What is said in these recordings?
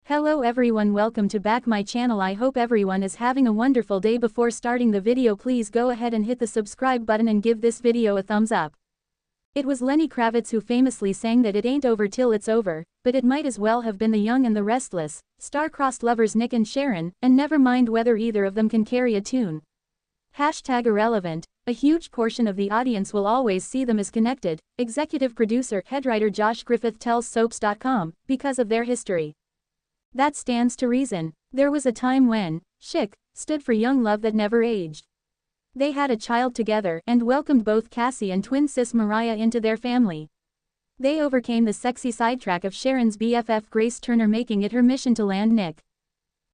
Hello everyone, welcome to back my channel. I hope everyone is having a wonderful day. Before starting the video, please go ahead and hit the subscribe button and give this video a thumbs up. It was Lenny Kravitz who famously sang that it ain't over till it's over, but it might as well have been the young and the restless, star-crossed lovers Nick and Sharon, and never mind whether either of them can carry a tune. #irrelevant, a huge portion of the audience will always see them as connected, executive producer Headwriter Josh Griffith tells Soaps.com, because of their history. That stands to reason. There was a time when Chic stood for young love that never aged. They had a child together and welcomed both Cassie and twin sis Mariah into their family. They overcame the sexy sidetrack of Sharon's BFF Grace Turner, making it her mission to land Nick.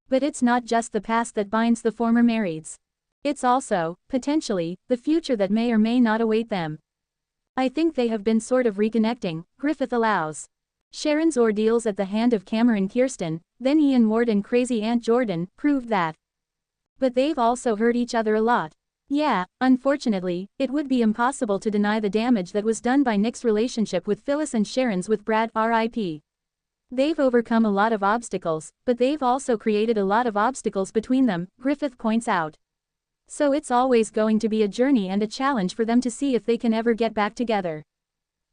But it's not just the past that binds the former marrieds. It's also, potentially, the future that may or may not await them. I think they have been sort of reconnecting, Griffith allows. Sharon's ordeals at the hand of Cameron Kirsten, then Ian Ward and Crazy Aunt Jordan, proved that. But they've also hurt each other a lot. Yeah, unfortunately, it would be impossible to deny the damage that was done by Nick's relationship with Phyllis and Sharon's with Brad, RIP. They've overcome a lot of obstacles, but they've also created a lot of obstacles between them, Griffith points out. So it's always going to be a journey and a challenge for them to see if they can ever get back together.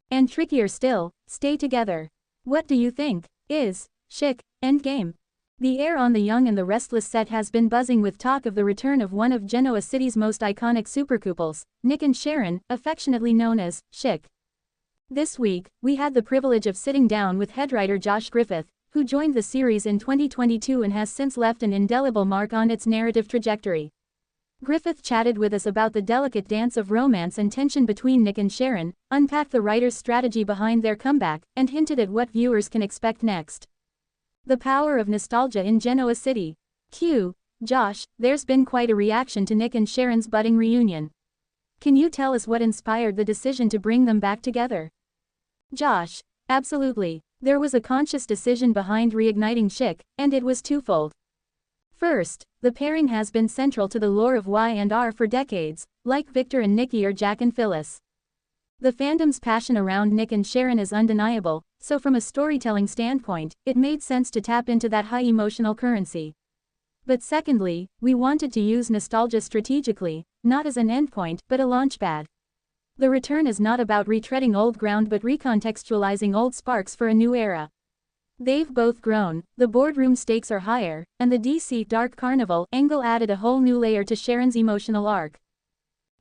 And trickier still, stay together. What do you think? Is Chic endgame? The air on The Young and the Restless set has been buzzing with talk of the return of one of Genoa City's most iconic supercouples, Nick and Sharon, affectionately known as Chic. This week, we had the privilege of sitting down with headwriter Josh Griffith, who joined the series in 2022 and has since left an indelible mark on its narrative trajectory. Griffith chatted with us about the delicate dance of romance and tension between Nick and Sharon, unpacked the writer's strategy behind their comeback, and hinted at what viewers can expect next. The power of nostalgia in Genoa City. Josh, there's been quite a reaction to Nick and Sharon's budding reunion. Can you tell us what inspired the decision to bring them back together? Josh: absolutely. There was a conscious decision behind reigniting Chic, and it was twofold. First, the pairing has been central to the lore of Y&R for decades, like Victor and Nikki or Jack and Phyllis. The fandom's passion around Nick and Sharon is undeniable, so from a storytelling standpoint, it made sense to tap into that high emotional currency. But secondly, we wanted to use nostalgia strategically, not as an endpoint, but a launchpad. The return is not about retreading old ground but recontextualizing old sparks for a new era. They've both grown, the boardroom stakes are higher, and the DC Dark Carnival angle added a whole new layer to Sharon's emotional arc.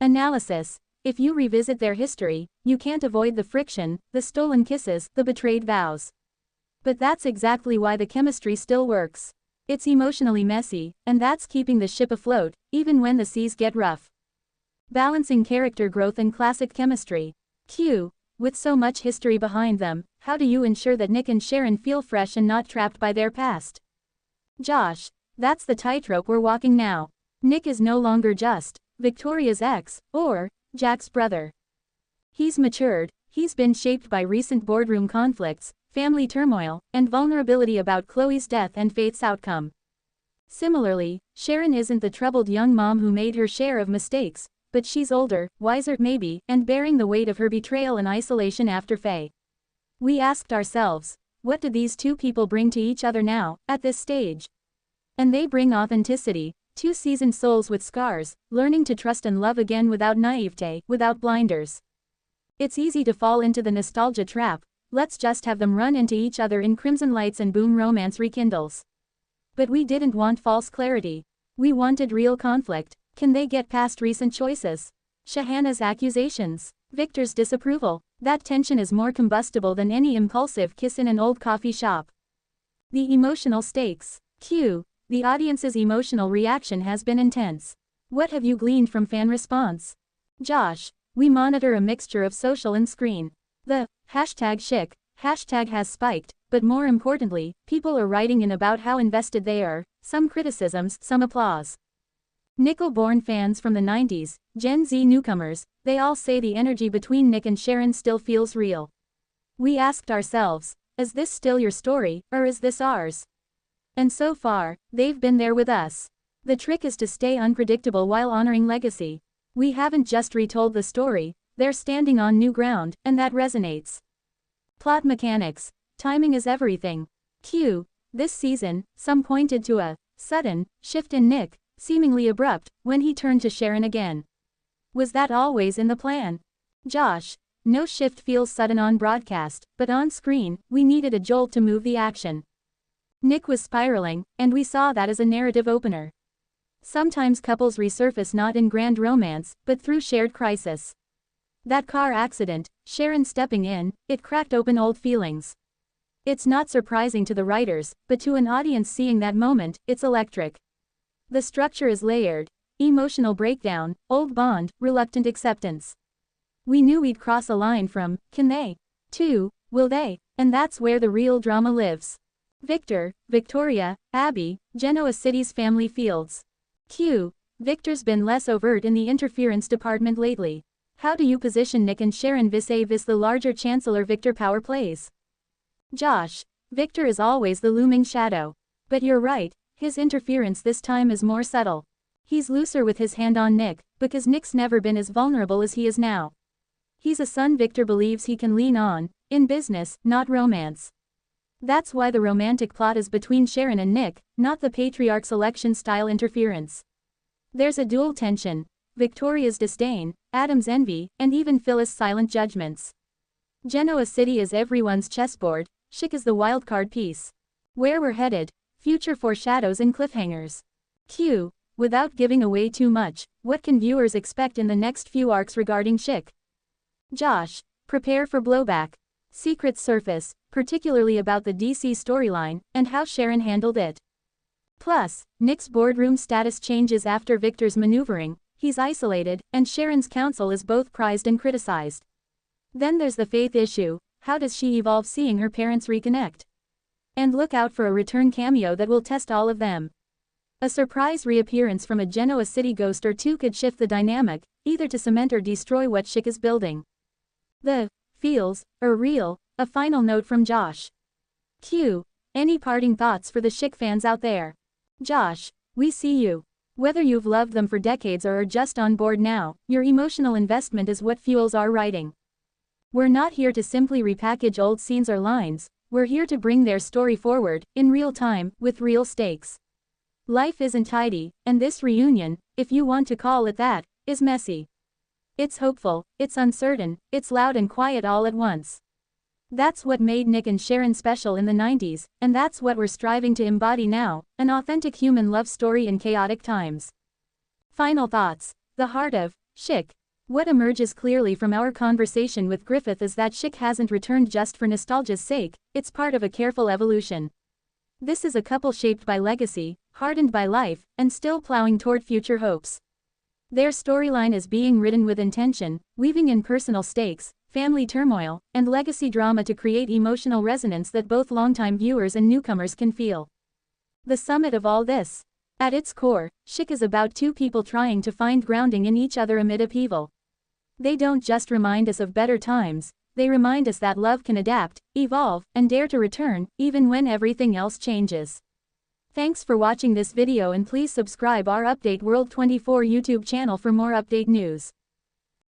Analysis: if you revisit their history, you can't avoid the friction, the stolen kisses, the betrayed vows. But that's exactly why the chemistry still works. It's emotionally messy, and that's keeping the ship afloat, even when the seas get rough. Balancing character growth and classic chemistry. With so much history behind them, how do you ensure that Nick and Sharon feel fresh and not trapped by their past? Josh: that's the tightrope we're walking now. Nick is no longer just Victoria's ex, or Jack's brother. He's matured, he's been shaped by recent boardroom conflicts, family turmoil, and vulnerability about Chloe's death and Faith's outcome. Similarly, Sharon isn't the troubled young mom who made her share of mistakes, but she's older, wiser maybe, and bearing the weight of her betrayal and isolation after Faye. We asked ourselves, what do these two people bring to each other now, at this stage? And they bring authenticity, two seasoned souls with scars, learning to trust and love again without naivete, without blinders. It's easy to fall into the nostalgia trap, let's just have them run into each other in crimson lights and boom, romance rekindles. But we didn't want false clarity. We wanted real conflict. Can they get past recent choices? Shahana's accusations, Victor's disapproval. That tension is more combustible than any impulsive kiss in an old coffee shop. The emotional stakes. The audience's emotional reaction has been intense. What have you gleaned from fan response? Josh: we monitor a mixture of social and screen. The #Chic hashtag has spiked, but more importantly, people are writing in about how invested they are, some criticisms, some applause. Nickel-born fans from the 90s, Gen Z newcomers, they all say the energy between Nick and Sharon still feels real. We asked ourselves, is this still your story, or is this ours? And so far, they've been there with us. The trick is to stay unpredictable while honoring legacy. We haven't just retold the story, they're standing on new ground, and that resonates. Plot mechanics. Timing is everything. This season, some pointed to a sudden shift in Nick, seemingly abrupt, when he turned to Sharon again. Was that always in the plan? Josh, no shift feels sudden on broadcast, but on screen, we needed a jolt to move the action. Nick was spiraling, and we saw that as a narrative opener. Sometimes couples resurface not in grand romance, but through shared crisis. That car accident, Sharon stepping in, it cracked open old feelings. It's not surprising to the writers, but to an audience seeing that moment, it's electric. The structure is layered: emotional breakdown, old bond, reluctant acceptance. We knew we'd cross a line from, can they? To, will they? And that's where the real drama lives. Victor, Victoria, Abby, Genoa City's family fields. Q. Victor's been less overt in the interference department lately. How do you position Nick and Sharon vis-a-vis the larger Chancellor Victor power plays? Josh. Victor is always the looming shadow. But you're right, his interference this time is more subtle. He's looser with his hand on Nick, because Nick's never been as vulnerable as he is now. He's a son Victor believes he can lean on, in business, not romance. That's why the romantic plot is between Sharon and Nick, not the patriarch's election-style interference. There's a dual tension: Victoria's disdain, Adam's envy, and even Phyllis' silent judgments. Genoa City is everyone's chessboard, Chic is the wildcard piece. Where we're headed, future foreshadows and cliffhangers. Q. Without giving away too much, what can viewers expect in the next few arcs regarding Chic? Josh. Prepare for blowback. Secrets surface, particularly about the DC storyline, and how Sharon handled it. Plus, Nick's boardroom status changes after Victor's maneuvering, he's isolated, and Sharon's counsel is both prized and criticized. Then there's the faith issue: how does she evolve seeing her parents reconnect? And look out for a return cameo that will test all of them. A surprise reappearance from a Genoa City ghost or two could shift the dynamic, either to cement or destroy what Chic is building. The feels are real. A final note from Josh. Q. Any parting thoughts for the Chic fans out there? Josh. We see you. Whether you've loved them for decades or are just on board now, your emotional investment is what fuels our writing. We're not here to simply repackage old scenes or lines, we're here to bring their story forward, in real time, with real stakes. Life isn't tidy, and this reunion, if you want to call it that, is messy. It's hopeful, it's uncertain, it's loud and quiet all at once. That's what made Nick and Sharon special in the 90s, and that's what we're striving to embody now: an authentic human love story in chaotic times. Final thoughts. The heart of Chic. What emerges clearly from our conversation with Griffith is that Chic hasn't returned just for nostalgia's sake, it's part of a careful evolution. This is a couple shaped by legacy, hardened by life, and still plowing toward future hopes. Their storyline is being written with intention, weaving in personal stakes, family turmoil, and legacy drama to create emotional resonance that both longtime viewers and newcomers can feel. The summit of all this. At its core, Chic is about two people trying to find grounding in each other amid upheaval. They don't just remind us of better times, they remind us that love can adapt, evolve, and dare to return, even when everything else changes. Thanks for watching this video, and please subscribe our Update World 24 YouTube channel for more update news.